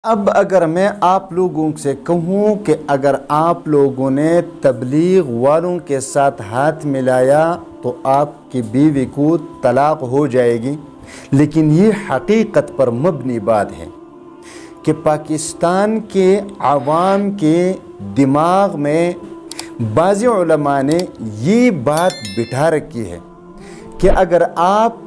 اب اگر میں آپ لوگوں سے کہوں کہ اگر آپ لوگوں نے تبلیغ والوں کے ساتھ ہاتھ ملایا تو آپ کی بیوی کو طلاق ہو جائے گی، لیکن یہ حقیقت پر مبنی بات ہے کہ پاکستان کے عوام کے دماغ میں بعض علماء نے یہ بات بٹھا رکھی ہے کہ اگر آپ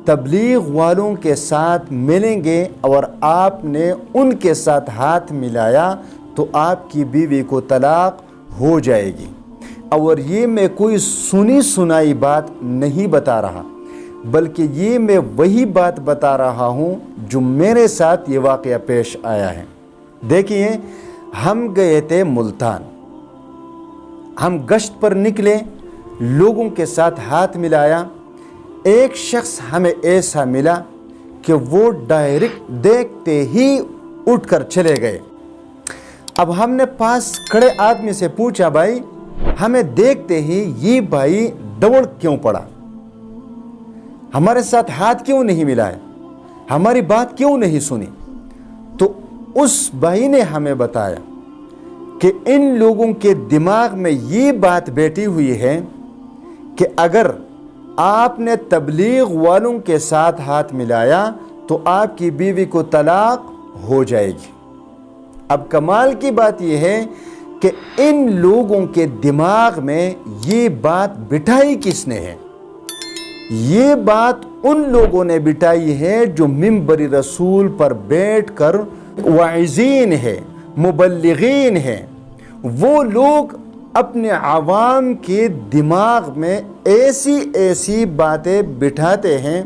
تبلیغ والوں کے ساتھ ملیں گے اور آپ نے ان کے ساتھ ہاتھ ملایا تو آپ کی بیوی کو طلاق ہو جائے گی۔ اور یہ میں کوئی سنی سنائی بات نہیں بتا رہا، بلکہ یہ میں وہی بات بتا رہا ہوں جو میرے ساتھ یہ واقعہ پیش آیا ہے۔ دیکھیے، ہم گئے تھے ملتان، ہم گشت پر نکلے، لوگوں کے ساتھ ہاتھ ملایا۔ ایک شخص ہمیں ایسا ملا کہ وہ ڈائریکٹ دیکھتے ہی اٹھ کر چلے گئے۔ اب ہم نے پاس کھڑے آدمی سے پوچھا، بھائی ہمیں دیکھتے ہی یہ بھائی دوڑ کیوں پڑا؟ ہمارے ساتھ ہاتھ کیوں نہیں ملایا؟ ہماری بات کیوں نہیں سنی؟ تو اس بھائی نے ہمیں بتایا کہ ان لوگوں کے دماغ میں یہ بات بیٹھی ہوئی ہے کہ اگر آپ نے تبلیغ والوں کے ساتھ ہاتھ ملایا تو آپ کی بیوی کو طلاق ہو جائے گی۔ اب کمال کی بات یہ ہے کہ ان لوگوں کے دماغ میں یہ بات بٹھائی کس نے ہے؟ یہ بات ان لوگوں نے بٹھائی ہے جو منبر رسول پر بیٹھ کر واعظین ہیں، مبلغین ہیں۔ وہ لوگ اپنے عوام کے دماغ میں ایسی باتیں بٹھاتے ہیں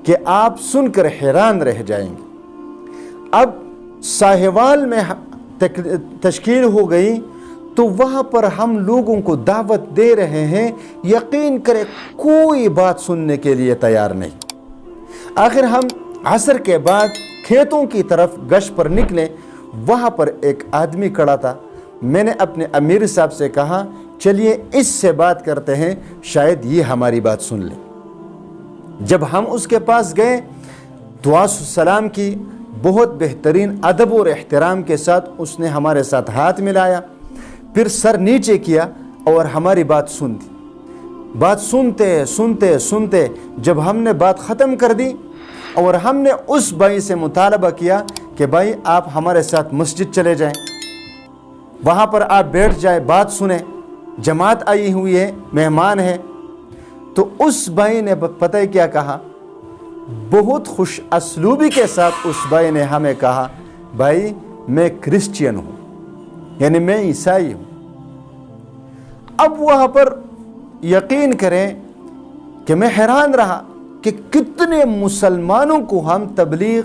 کہ آپ سن کر حیران رہ جائیں گے۔ اب ساہیوال میں تشکیل ہو گئی تو وہاں پر ہم لوگوں کو دعوت دے رہے ہیں، یقین کرے کوئی بات سننے کے لیے تیار نہیں۔ آخر ہم عصر کے بعد کھیتوں کی طرف گشت پر نکلے، وہاں پر ایک آدمی کھڑا تھا۔ میں نے اپنے امیر صاحب سے کہا، چلیے اس سے بات کرتے ہیں، شاید یہ ہماری بات سن لے۔ جب ہم اس کے پاس گئے، دعا سلام کی، بہت بہترین ادب اور احترام کے ساتھ اس نے ہمارے ساتھ ہاتھ ملایا، پھر سر نیچے کیا اور ہماری بات سن دی۔ بات سنتے جب ہم نے بات ختم کر دی اور ہم نے اس بھائی سے مطالبہ کیا کہ بھائی آپ ہمارے ساتھ مسجد چلے جائیں، وہاں پر آپ بیٹھ جائیں، بات سنیں، جماعت آئی ہوئی ہے، مہمان ہے، تو اس بھائی نے پتہ ہے کیا کہا؟ بہت خوش اسلوبی کے ساتھ اس بھائی نے ہمیں کہا، بھائی میں کرسچین ہوں، یعنی میں عیسائی ہوں۔ اب وہاں پر یقین کریں کہ میں حیران رہا کہ کتنے مسلمانوں کو ہم تبلیغ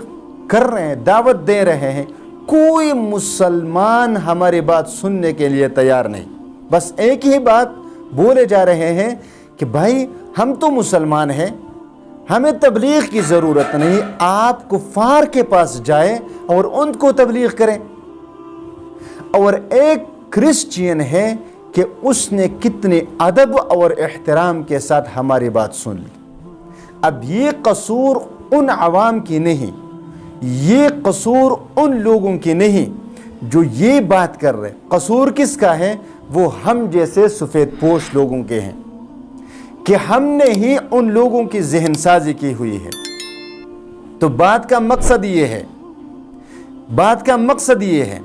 کر رہے ہیں، دعوت دے رہے ہیں، کوئی مسلمان ہماری بات سننے کے لیے تیار نہیں۔ بس ایک ہی بات بولے جا رہے ہیں کہ بھائی ہم تو مسلمان ہیں، ہمیں تبلیغ کی ضرورت نہیں، آپ کفار کے پاس جائیں اور ان کو تبلیغ کریں۔ اور ایک کرسچین ہے کہ اس نے کتنے ادب اور احترام کے ساتھ ہماری بات سن لی۔ اب یہ قصور ان عوام کی نہیں، یہ قصور ان لوگوں کی نہیں جو یہ بات کر رہے۔ قصور کس کا ہے؟ وہ ہم جیسے سفید پوش لوگوں کے ہیں کہ ہم نے ہی ان لوگوں کی ذہن سازی کی ہوئی ہے۔ تو بات کا مقصد یہ ہے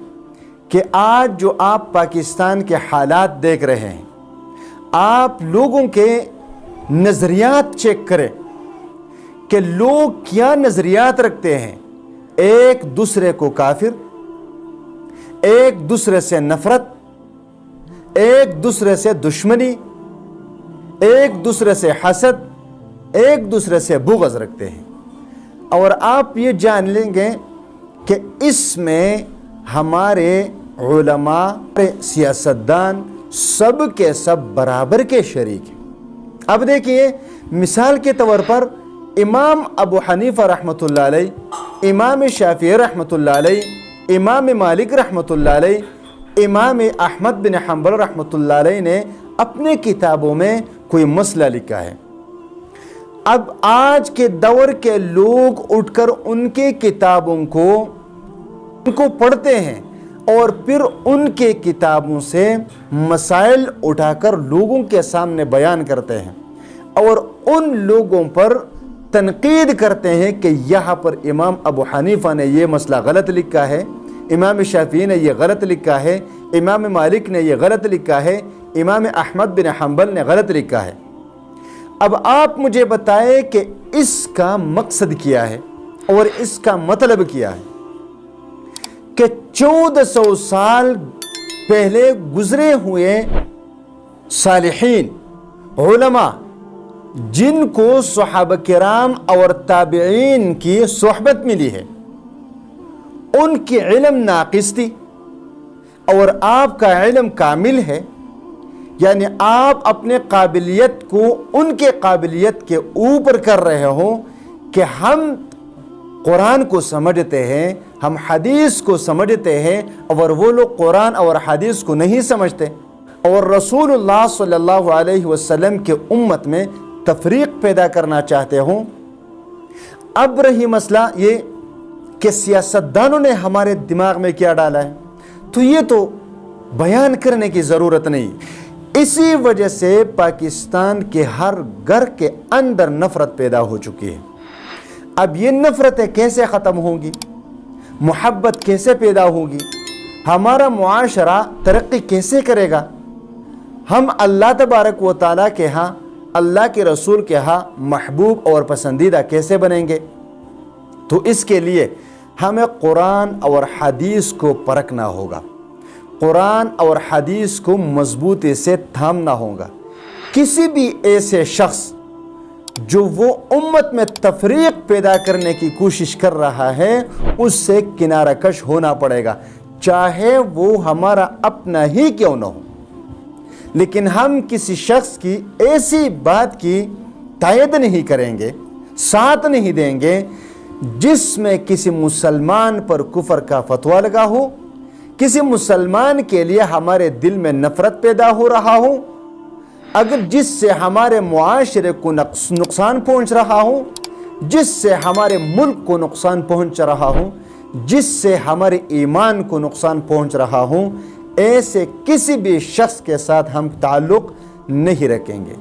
کہ آج جو آپ پاکستان کے حالات دیکھ رہے ہیں، آپ لوگوں کے نظریات چیک کریں کہ لوگ کیا نظریات رکھتے ہیں۔ ایک دوسرے کو کافر، ایک دوسرے سے نفرت، ایک دوسرے سے دشمنی، ایک دوسرے سے حسد، ایک دوسرے سے بغض رکھتے ہیں۔ اور آپ یہ جان لیں گے کہ اس میں ہمارے علماء، سیاستدان سب کے سب برابر کے شریک ہیں۔ اب دیکھیے، مثال کے طور پر امام ابو حنیفہ رحمۃ اللہ علیہ، امام شافعی رحمۃ اللہ علیہ، امام مالک رحمۃ اللہ علیہ، امام احمد بن حنبل رحمۃ اللہ علیہ نے اپنے کتابوں میں کوئی مسئلہ لکھا ہے۔ اب آج کے دور کے لوگ اٹھ کر ان کے کتابوں کو ان کو پڑھتے ہیں اور پھر ان کے کتابوں سے مسائل اٹھا کر لوگوں کے سامنے بیان کرتے ہیں اور ان لوگوں پر تنقید کرتے ہیں کہ یہاں پر امام ابو حنیفہ نے یہ مسئلہ غلط لکھا ہے، امام شافعی نے یہ غلط لکھا ہے، امام مالک نے یہ غلط لکھا ہے، امام احمد بن حنبل نے غلط لکھا ہے۔ اب آپ مجھے بتائیں کہ اس کا مقصد کیا ہے اور اس کا مطلب کیا ہے کہ 1400 سال پہلے گزرے ہوئے صالحین علماء جن کو صحابہ کرام اور تابعین کی صحبت ملی ہے، ان کی علم ناقص تھی اور آپ کا علم کامل ہے، یعنی آپ اپنے قابلیت کو ان کے قابلیت کے اوپر کر رہے ہو کہ ہم قرآن کو سمجھتے ہیں، ہم حدیث کو سمجھتے ہیں اور وہ لوگ قرآن اور حدیث کو نہیں سمجھتے، اور رسول اللہ صلی اللہ علیہ وسلم کے امت میں تفریق پیدا کرنا چاہتے ہوں۔ اب رہی مسئلہ یہ کہ سیاستدانوں نے ہمارے دماغ میں کیا ڈالا ہے، تو یہ تو بیان کرنے کی ضرورت نہیں۔ اسی وجہ سے پاکستان کے ہر گھر کے اندر نفرت پیدا ہو چکی ہے۔ اب یہ نفرتیں کیسے ختم ہوں گی، محبت کیسے پیدا ہوگی، ہمارا معاشرہ ترقی کیسے کرے گا، ہم اللہ تبارک و تعالیٰ کے ہاں، اللہ کے رسول کے ہاں محبوب اور پسندیدہ کیسے بنیں گے؟ تو اس کے لیے ہمیں قرآن اور حدیث کو پرکھنا ہوگا، قرآن اور حدیث کو مضبوطی سے تھامنا ہوگا۔ کسی بھی ایسے شخص جو وہ امت میں تفریق پیدا کرنے کی کوشش کر رہا ہے اس سے کنارہ کش ہونا پڑے گا، چاہے وہ ہمارا اپنا ہی کیوں نہ ہو۔ لیکن ہم کسی شخص کی ایسی بات کی تائید نہیں کریں گے، ساتھ نہیں دیں گے جس میں کسی مسلمان پر کفر کا فتویٰ لگا ہو، کسی مسلمان کے لیے ہمارے دل میں نفرت پیدا ہو رہا ہو، اگر جس سے ہمارے معاشرے کو نقصان پہنچ رہا ہو، جس سے ہمارے ملک کو نقصان پہنچ رہا ہو، جس سے ہمارے ایمان کو نقصان پہنچ رہا ہو، ایسے کسی بھی شخص کے ساتھ ہم تعلق نہیں رکھیں گے۔